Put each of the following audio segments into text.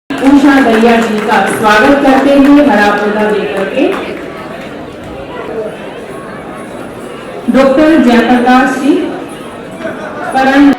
उषा दहिया जी का स्वागत करते हुए हरा पौधा देकर के डॉक्टर जयप्रकाश जी करण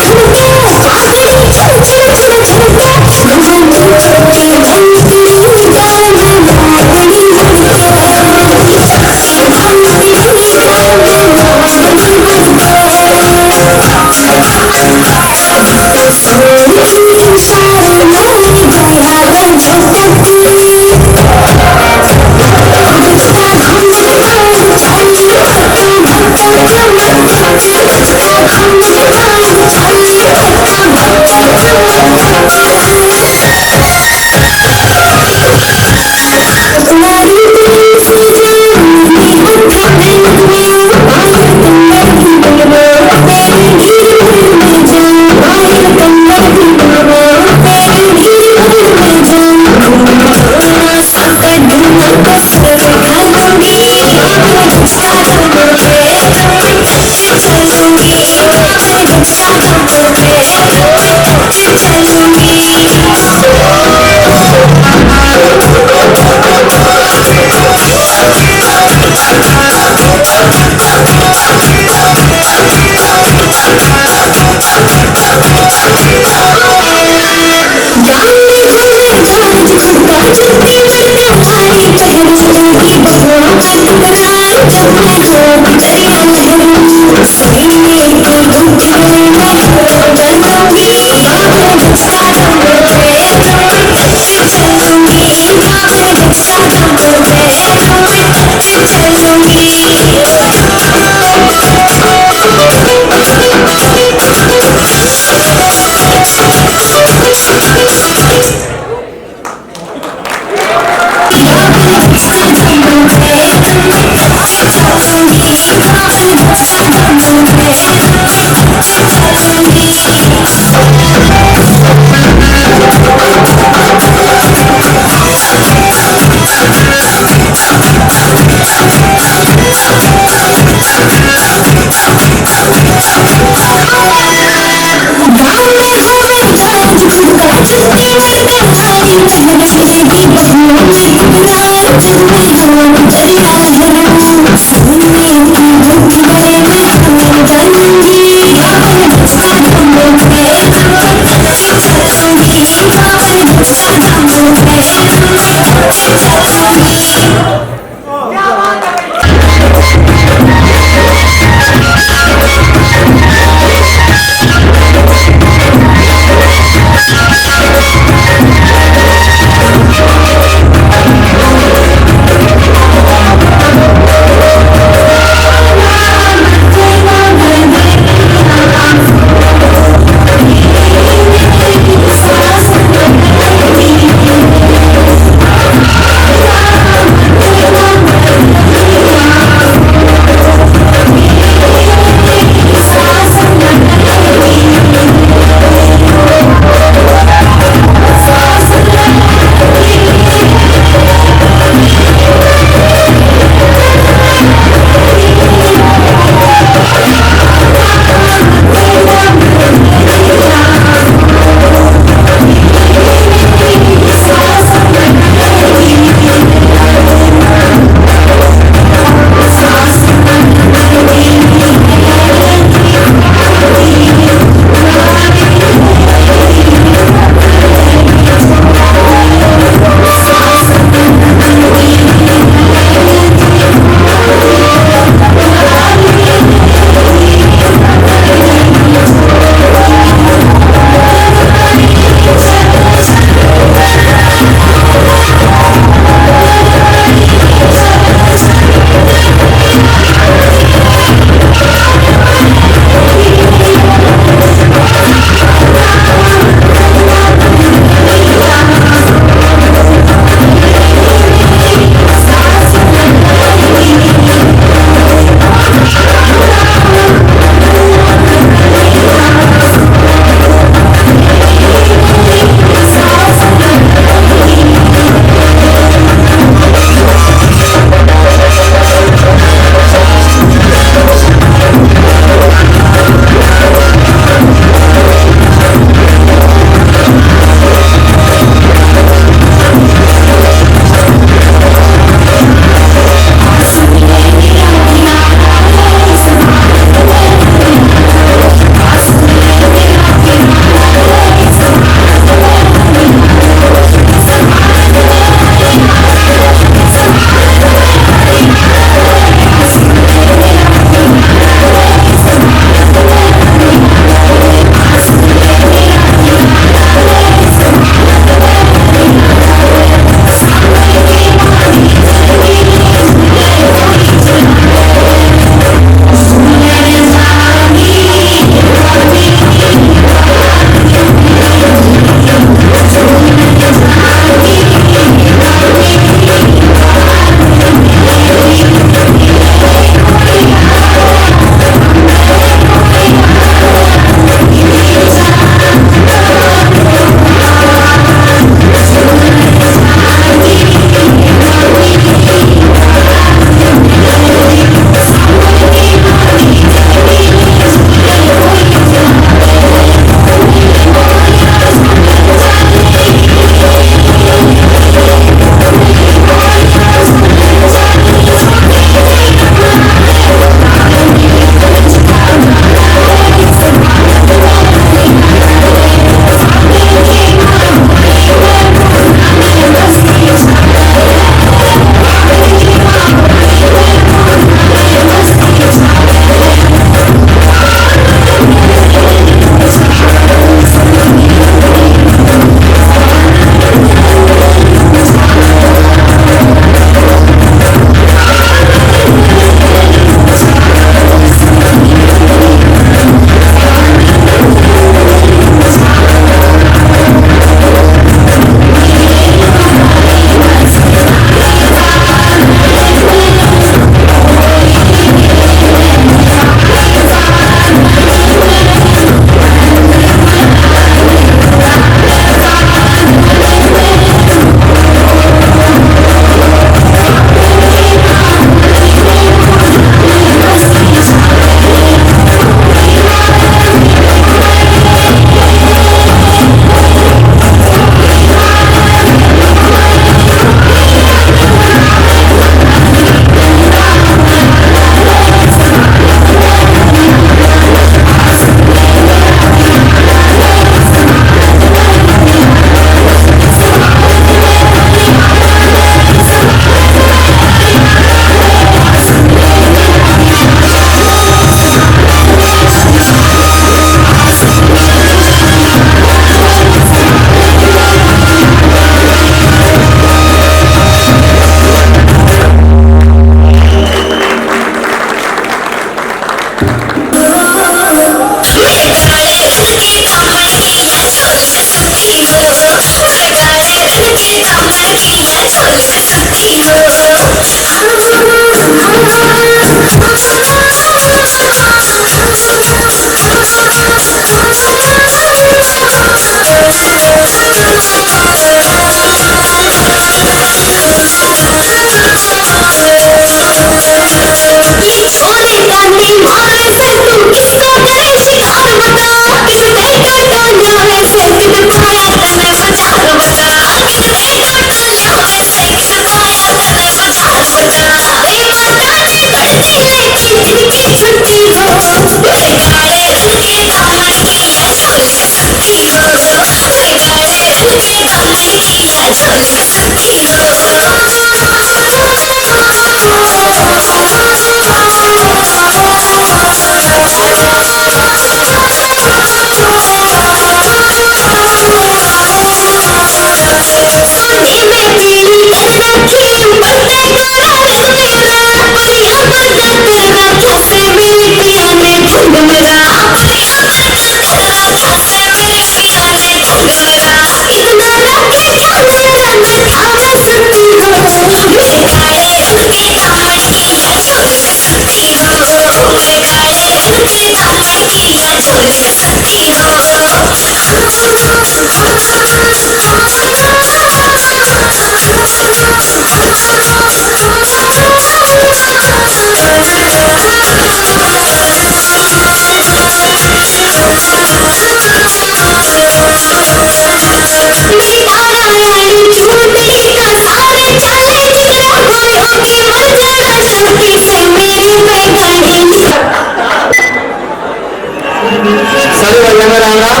सभी भैया में राम राम।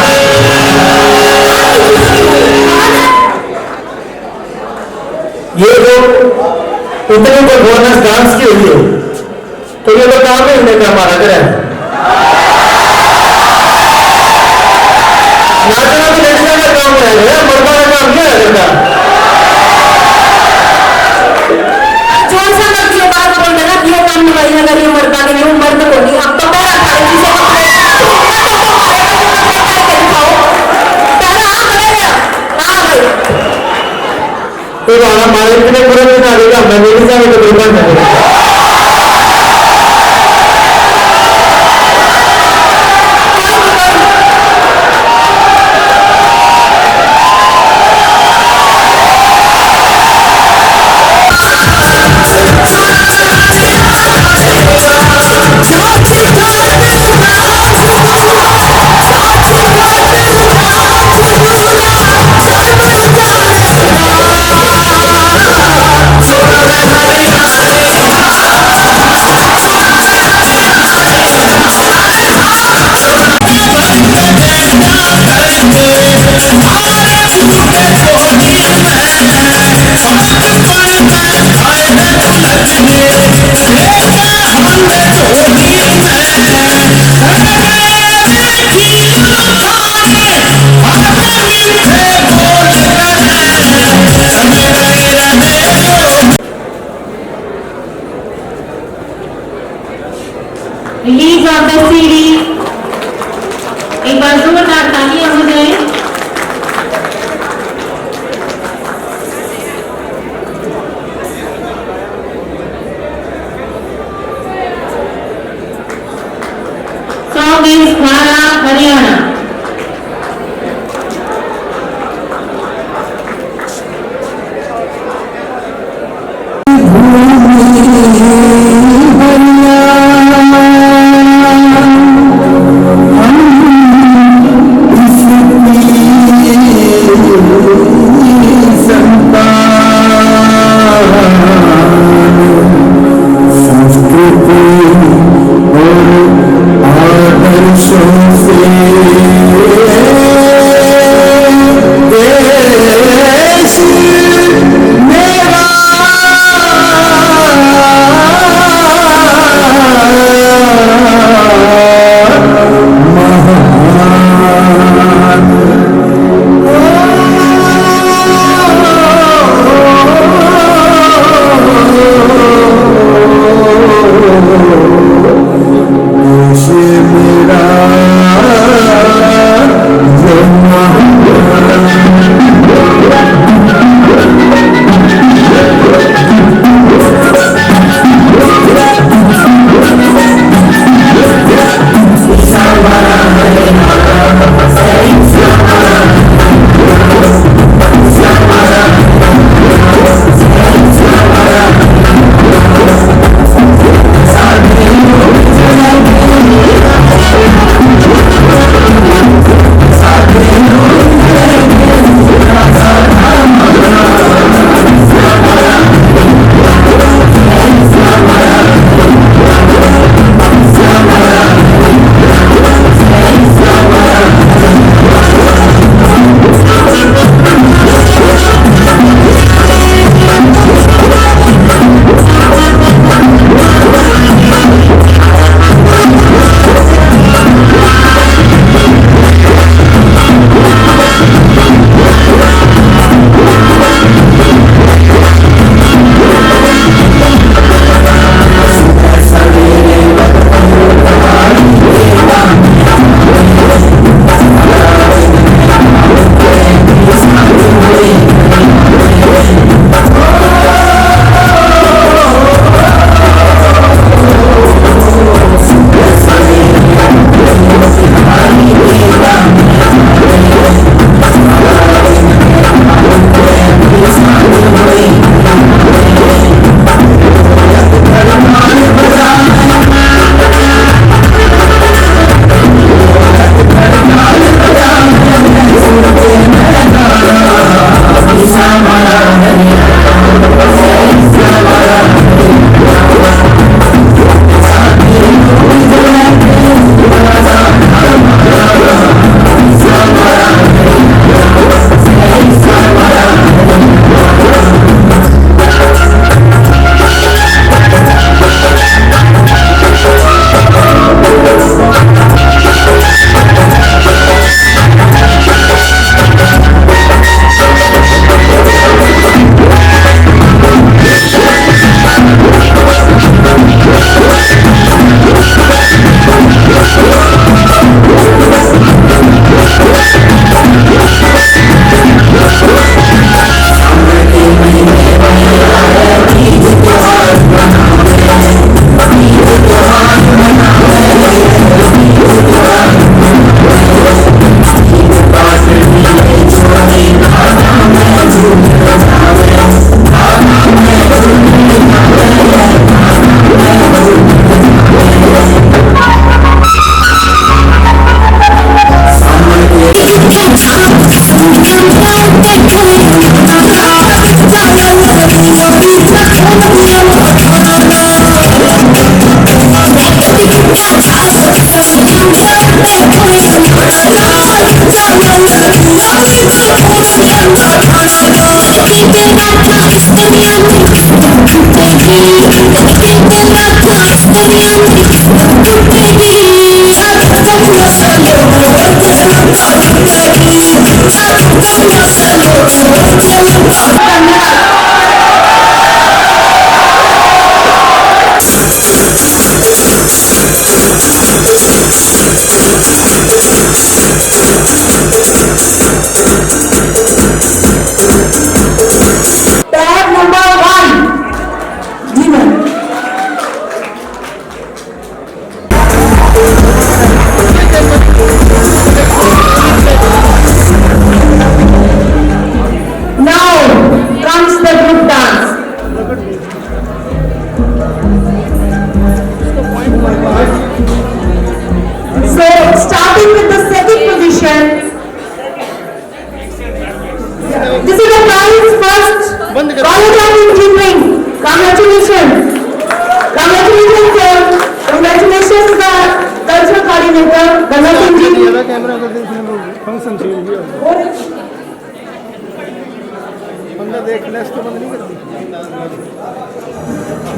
ये जो इतने परफॉर्मेंस डांस की हुई है तो ये तो काम है इन्हें क्या मारा करें नाचना तो नेचना का काम है मरना का काम क्या है बेटा जोर से मत ये बात बोल देना कि ये काम निभाई अगर ये मर्दा के लिए मर्द को नहीं अब तो पैरा खाए किसे तो हमारे इतने पूरे दिन आ गया मैं नहीं जाने तो बिल्कुल नहीं रिलीज ऑफ द सीरीज एक बार जोरदार तालियां हो जाए। सॉन्ग इज खारा हरियाणा। टैग नंबर 1 जी ma'am. Now comes the group dance. So starting with the second position, this is the prize first College of Engineering. Congratulations, congratulations sir, congratulations the cultural coordinator Ganatin ji. Camera का function चाहिए बंदा देख less तो बंद नहीं करती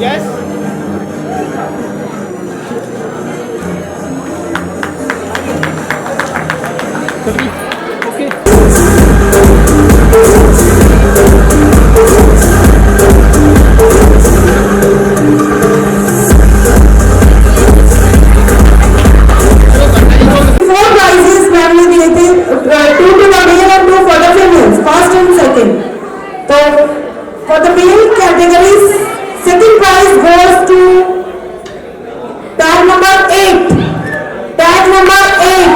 yes okay Four prizes ma'am ने दिए थे, 2 to the male and 2 for the females, first and second. तो for the male categories, second prize goes to tag number 8. Tag number 8.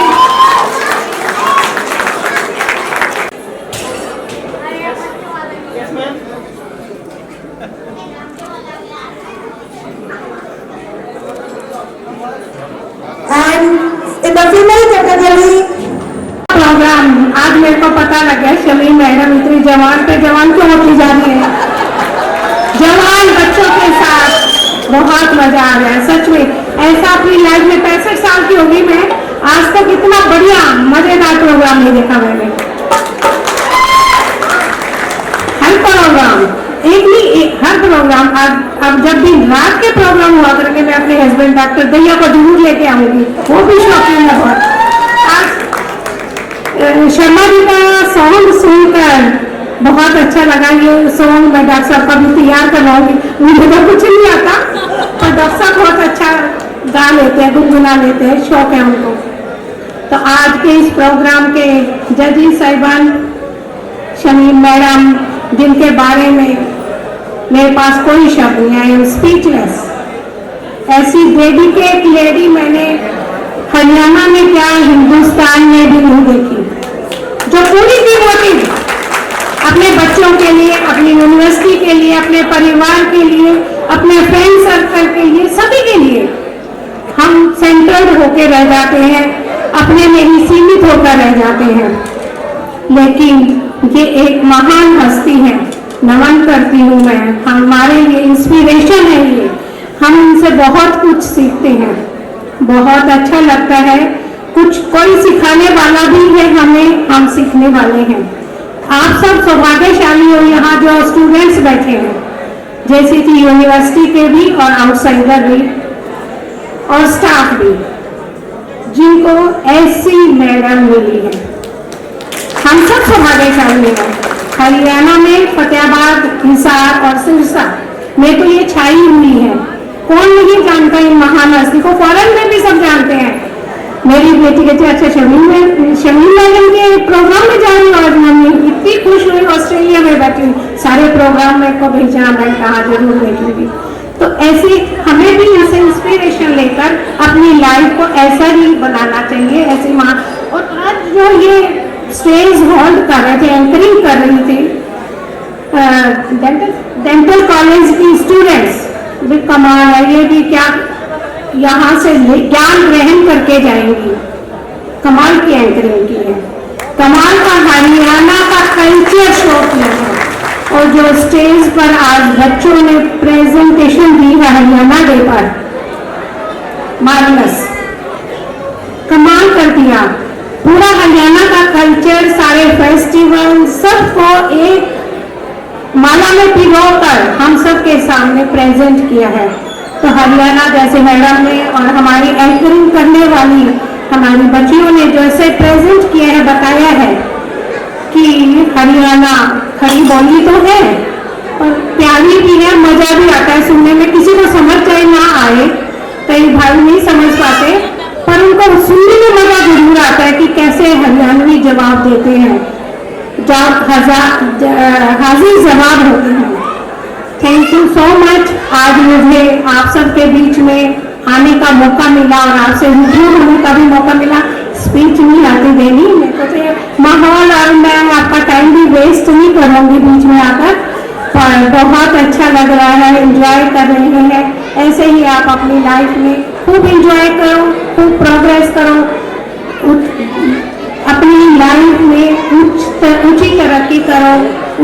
Yes ma'am And in the female category, program आज मेरे को पता लग गया शमी मैडम इतनी जवान पे जवान क्यों होती जा रही है। जवान बच्चों के साथ बहुत मजा आ गया सच में। ऐसा अपनी लाइफ में 65 साल की होगी मैं, आज तक इतना बढ़िया मजेदार प्रोग्राम नहीं देखा मैंने। हर प्रोग्राम एक नहीं हर प्रोग्राम अब जब भी रात के प्रोग्राम हुआ करेंगे मैं अपने हस्बैंड डॉक्टर दैया को जरूर लेके आऊंगी, वो भी शौकीन है बहुत। आज शर्मा जी का सॉन्ग सुनकर बहुत अच्छा लगा। ये सॉन्ग मैं डॉक्टर साहब का भी तैयार करवाऊंगी, मुझे तो कुछ नहीं आता पर डॉक्टर साहब बहुत अच्छा गा लेते हैं, गुनगुना लेते हैं, शौक है उनको। तो आज के इस प्रोग्राम के जजी साहिबान शमीम मैडम, जिनके बारे में मेरे पास कोई शब्द नहीं, आई एम स्पीचलेस। ऐसी डेडिकेट लेडी मैंने हरियाणा में क्या हिंदुस्तान में भी नहीं देखी, जो पूरी डिवोटेड अपने बच्चों के लिए, अपनी यूनिवर्सिटी के लिए, अपने परिवार के लिए, अपने फ्रेंड सर्कल के लिए, सभी के लिए हम सेंटर्ड होकर रह जाते हैं, अपने में ही सीमित होकर रह जाते हैं। लेकिन ये एक महान हस्ती है, नमन करती हूँ मैं, हमारे लिए इंस्पिरेशन है ये, हम इनसे बहुत कुछ सीखते हैं, बहुत अच्छा लगता है। कुछ कोई सिखाने वाला भी है हमें, हम सीखने वाले हैं। आप सब सौभाग्यशाली हो यहाँ जो स्टूडेंट्स बैठे हैं, जैसे कि यूनिवर्सिटी के भी और आउटसाइडर भी और स्टाफ भी, जिनको ऐसी मैडम मिली है। हम सब सौभाग्यशाली हैं। हरियाणा में फतेहाबाद, हिसार और सिरसा में तो ये छाई हुई है, कौन नहीं जानता इन महान हस्ती को, फॉरेन में भी सब जानते हैं। मेरी बेटी कहती है अच्छा शमीम मैडम के प्रोग्राम में जा रही हूँ आज, मम्मी इतनी खुश हुई, ऑस्ट्रेलिया में बैठी सारे प्रोग्राम में को भेजा, मैं कहा जरूर देखूंगी। तो ऐसी हमें भी इनसे इंस्पिरेशन लेकर अपनी लाइफ को ऐसा ही बनाना चाहिए, ऐसी माँ। और आज जो ये स्टेज होल्ड कर रहे थे, एंकरिंग कर रही थी डेंटल कॉलेज की स्टूडेंट्स, भी कमाल है, ये भी क्या यहाँ से ज्ञान ग्रहण करके जाएंगी, कमाल की एंकरिंग की है, कमाल का हरियाणा का कल्चर शो किया है। और जो स्टेज पर आज बच्चों ने प्रेजेंटेशन दी है हरियाणा डे पर, मार्वलस, कमाल कर दिया। पूरा हरियाणा का कल्चर, सारे फेस्टिवल सबको एक माला में पिरोकर हम सबके सामने प्रेजेंट किया है। तो हरियाणा जैसे मैडम ने और हमारी एंकरिंग करने वाली हमारी बच्चियों ने जो इसे प्रेजेंट किया है, बताया है कि हरियाणा खड़ी बोली तो है और प्यारी भी है, मजा भी आता है सुनने में। किसी को समझ चाहे ना आए, कई भाई नहीं समझ पाते, पर उनको सुनने में मजा जरूर आता है कि कैसे हरियाणवी जवाब देते हैं, हाजिर जवाब होते हैं। Thank you so much. आज मुझे आप सबके बीच में आने का मौका मिला और आपसे रूबरू होने का भी मौका मिला। स्पीच नहीं आती देनी, मेरे को माहौल और मैं आपका टाइम भी वेस्ट नहीं करूँगी बीच में आकर, पर बहुत अच्छा लग रहा है, एंजॉय कर रहे हैं। ऐसे ही आप अपनी लाइफ में खूब एंजॉय करो, खूब प्रोग्रेस करो, अपनी लाइफ में ऊंची तरक्की करो,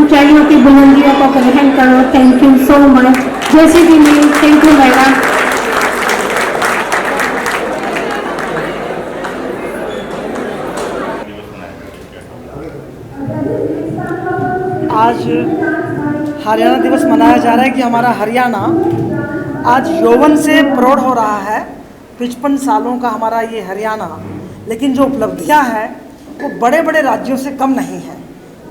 ऊंचाइयों की बुलंदियों को ग्रहण करो। Thank you so much. जैसे कि मैं थैंक यू मैडम। आज हरियाणा दिवस मनाया जा रहा है कि हमारा हरियाणा आज यौवन से प्रौढ़ हो रहा है। 55 सालों का हमारा ये हरियाणा, लेकिन जो उपलब्धियां हैं वो बड़े बड़े राज्यों से कम नहीं है।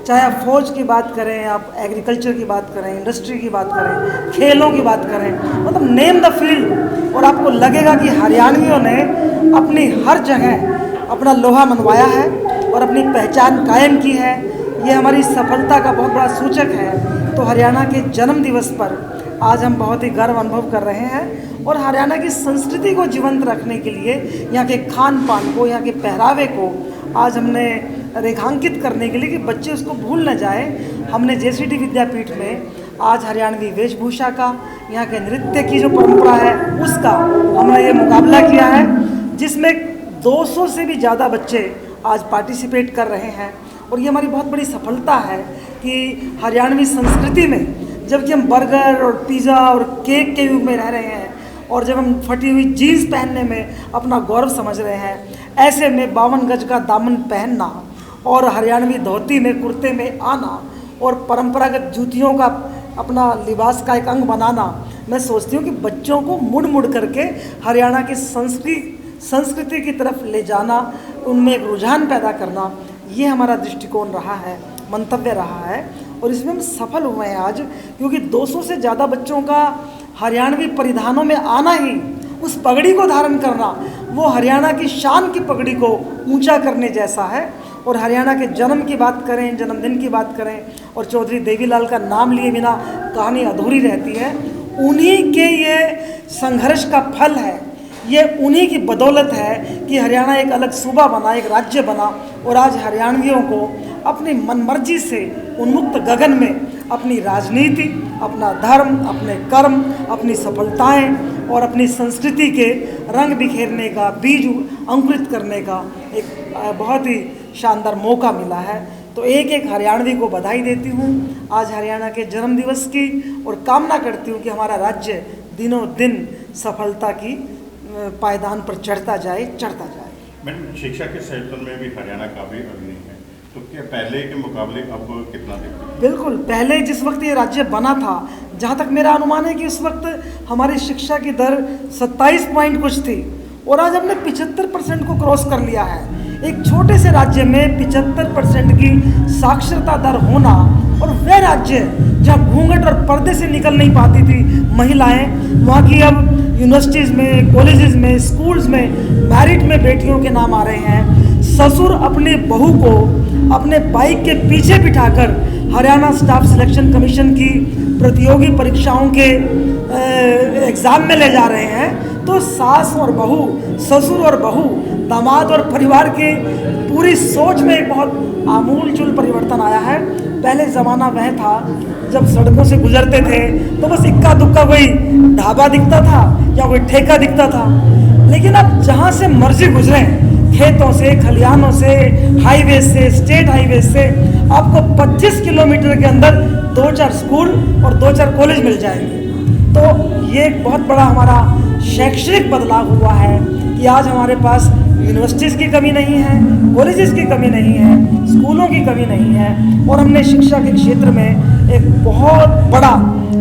चाहे आप फौज की बात करें, आप एग्रीकल्चर की बात करें, इंडस्ट्री की बात करें, खेलों की बात करें, मतलब नेम द फील्ड, और आपको लगेगा कि हरियाणवियों ने अपनी हर जगह अपना लोहा मनवाया है और अपनी पहचान कायम की है। ये हमारी सफलता का बहुत बड़ा सूचक है। तो हरियाणा के जन्म दिवस पर आज हम बहुत ही गर्व अनुभव कर रहे हैं और हरियाणा की संस्कृति को जीवंत रखने के लिए यहाँ के खान पान को, यहाँ के पहरावे को आज हमने रेखांकित करने के लिए कि बच्चे उसको भूल न जाए, हमने जेसीडी विद्यापीठ में आज हरियाणवी वेशभूषा का, यहाँ के नृत्य की जो परंपरा है उसका हमने ये मुकाबला किया है, जिसमें 200 से भी ज़्यादा बच्चे आज पार्टिसिपेट कर रहे हैं। और ये हमारी बहुत बड़ी सफलता है कि हरियाणवी संस्कृति में जबकि हम बर्गर और पिज़्ज़ा और केक के युग में रह रहे हैं और जब हम फटी हुई जीन्स पहनने में अपना गौरव समझ रहे हैं, ऐसे में 52 गज का दामन पहनना और हरियाणवी धोती में, कुर्ते में आना और परंपरागत जूतियों का अपना लिबास का एक अंग बनाना, मैं सोचती हूँ कि बच्चों को मुड़ मुड़ करके हरियाणा की संस्कृति की तरफ ले जाना, उनमें एक रुझान पैदा करना, ये हमारा दृष्टिकोण रहा है, मंतव्य रहा है और इसमें हम सफल हुए हैं आज, क्योंकि 200 से ज़्यादा बच्चों का हरियाणवी परिधानों में आना ही, उस पगड़ी को धारण करना, वो हरियाणा की शान की पगड़ी को ऊंचा करने जैसा है। और हरियाणा के जन्म की बात करें, जन्मदिन की बात करें और चौधरी देवीलाल का नाम लिए बिना कहानी अधूरी रहती है। उन्हीं के ये संघर्ष का फल है, ये उन्हीं की बदौलत है कि हरियाणा एक अलग सूबा बना, एक राज्य बना और आज हरियाणवियों को अपनी मनमर्जी से उन्मुक्त गगन में अपनी राजनीति, अपना धर्म, अपने कर्म, अपनी सफलताएं और अपनी संस्कृति के रंग बिखेरने का, बीज अंकुरित करने का एक बहुत ही शानदार मौका मिला है। तो एक एक हरियाणवी को बधाई देती हूँ आज हरियाणा के जन्म दिवस की और कामना करती हूँ कि हमारा राज्य दिनों दिन सफलता की पायदान पर चढ़ता जाए। मैडम, शिक्षा के क्षेत्र में भी हरियाणा काफ़ी अग्रणी है, तो क्या पहले के मुकाबले अब कितना देखते हैं? बिल्कुल, पहले जिस वक्त ये राज्य बना था, जहाँ तक मेरा अनुमान है कि उस वक्त हमारी शिक्षा की दर 27 पॉइंट कुछ थी और आज हमने 75% को क्रॉस कर लिया है। एक छोटे से राज्य में 75% की साक्षरता दर होना और वह राज्य जहाँ घूंघट और पर्दे से निकल नहीं पाती थी महिलाएं, वहाँ की अब यूनिवर्सिटीज़ में, कॉलेजेस में, स्कूल्स में मैरिट में बेटियों के नाम आ रहे हैं। ससुर अपने बहू को अपने बाइक के पीछे बिठाकर हरियाणा स्टाफ सिलेक्शन कमीशन की प्रतियोगी परीक्षाओं के एग्ज़ाम में ले जा रहे हैं। तो सास और बहू, ससुर और बहू, दामाद और परिवार के पूरी सोच में एक बहुत आमूलचूल परिवर्तन आया है। पहले ज़माना वह था जब सड़कों से गुजरते थे तो बस इक्का दुक्का कोई ढाबा दिखता था या कोई ठेका दिखता था, लेकिन अब जहाँ से मर्जी गुजरें, खेतों से, खलिहानों से, हाईवे से, स्टेट हाईवे से, आपको 25 किलोमीटर के अंदर 2-4 स्कूल और 2-4 कॉलेज मिल जाएंगे। तो ये एक बहुत बड़ा हमारा शैक्षणिक बदलाव हुआ है कि आज हमारे पास यूनिवर्सिटीज़ की कमी नहीं है, कॉलेजेस की कमी नहीं है, स्कूलों की कमी नहीं है और हमने शिक्षा के क्षेत्र में एक बहुत बड़ा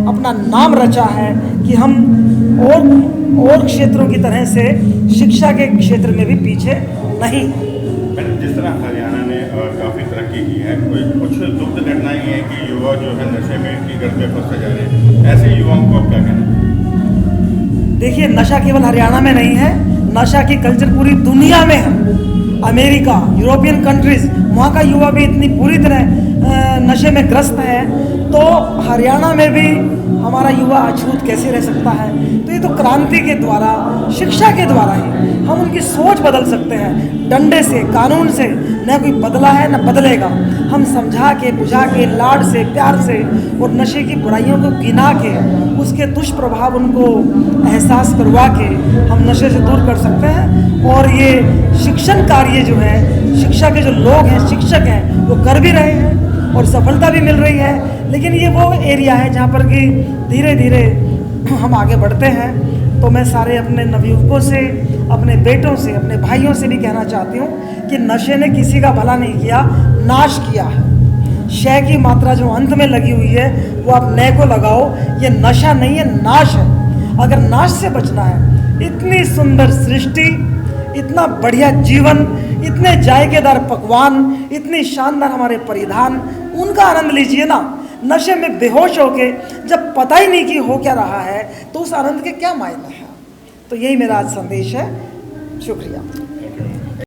अपना नाम रचा है कि हम और क्षेत्रों की तरह से शिक्षा के क्षेत्र में भी पीछे नहीं। जिस तरह हरियाणा ने काफ़ी काफ़ी तरक्की की है, कुछ दुख घटनाएं हैं कि युवा जो है नशे में की गर्द में फंसते जा रहे हैं, ऐसे युवाओं को आप क्या कहना है? देखिए, नशा केवल हरियाणा में नहीं है, नशा की कल्चर पूरी दुनिया में है। अमेरिका, यूरोपियन कंट्रीज, वहाँ का युवा भी इतनी बुरी तरह नशे में ग्रस्त है, तो हरियाणा में भी हमारा युवा अछूत कैसे रह सकता है? तो ये तो क्रांति के द्वारा, शिक्षा के द्वारा ही हम उनकी सोच बदल सकते हैं। डंडे से, कानून से न कोई बदला है न बदलेगा। हम समझा के, बुझा के, लाड से, प्यार से और नशे की बुराइयों को गिना के, उसके दुष्प्रभाव उनको एहसास करवा के हम नशे से दूर कर सकते हैं। और ये शिक्षण कार्य जो है, शिक्षा के जो लोग हैं, शिक्षक हैं, वो कर भी रहे हैं और सफलता भी मिल रही है। लेकिन ये वो एरिया है जहाँ पर कि धीरे धीरे हम आगे बढ़ते हैं। तो मैं सारे अपने नवयुवकों से, अपने बेटों से, अपने भाइयों से भी कहना चाहती हूँ कि नशे ने किसी का भला नहीं किया, नाश किया है। शय की मात्रा जो अंत में लगी हुई है वो आप नए को लगाओ। ये नशा नहीं है, नाश है। अगर नाश से बचना है, इतनी सुंदर सृष्टि, इतना बढ़िया जीवन, इतने जायकेदार पकवान, इतनी शानदार हमारे परिधान, उनका आनंद लीजिए ना। नशे में बेहोश होके जब पता ही नहीं कि हो क्या रहा है, तो उस आनंद के क्या मायने हैं। तो यही मेरा आज संदेश है। शुक्रिया।